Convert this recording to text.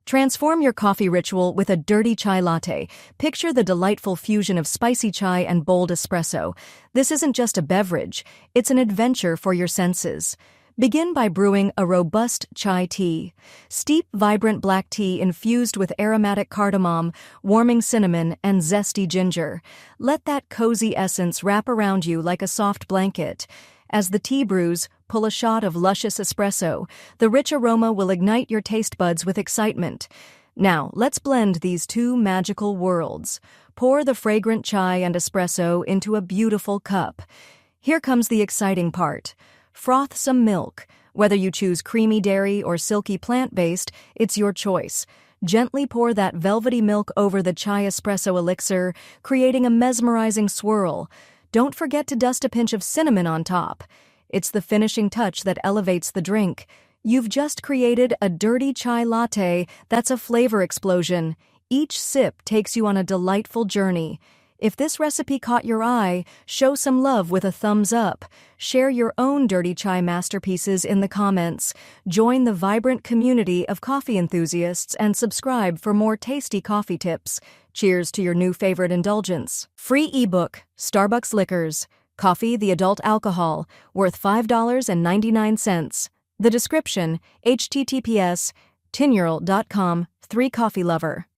Transform your coffee ritual with a dirty chai latte. Picture the delightful fusion of spicy chai and bold espresso. This isn't just a beverage, it's an adventure for your senses. Begin by brewing a robust chai tea. Steep vibrant black tea infused with aromatic cardamom, warming cinnamon, and zesty ginger. Let that cozy essence wrap around you like a soft blanket. As the tea brews, pull a shot of luscious espresso. The rich aroma will ignite your taste buds with excitement. Now, let's blend these two magical worlds. Pour the fragrant chai and espresso into a beautiful cup. Here comes the exciting part. Froth some milk. Whether you choose creamy dairy or silky plant-based, it's your choice. Gently pour that velvety milk over the chai espresso elixir, creating a mesmerizing swirl. Don't forget to dust a pinch of cinnamon on top. It's the finishing touch that elevates the drink. You've just created a dirty chai latte that's a flavor explosion. Each sip takes you on a delightful journey. If this recipe caught your eye, show some love with a thumbs up. Share your own dirty chai masterpieces in the comments. Join the vibrant community of coffee enthusiasts and subscribe for more tasty coffee tips. Cheers to your new favorite indulgence. Free ebook, Starbucks Liquors, Coffee the Adult Alcohol, worth $5.99. The description, https://tinyurl.com, 3coffee lover.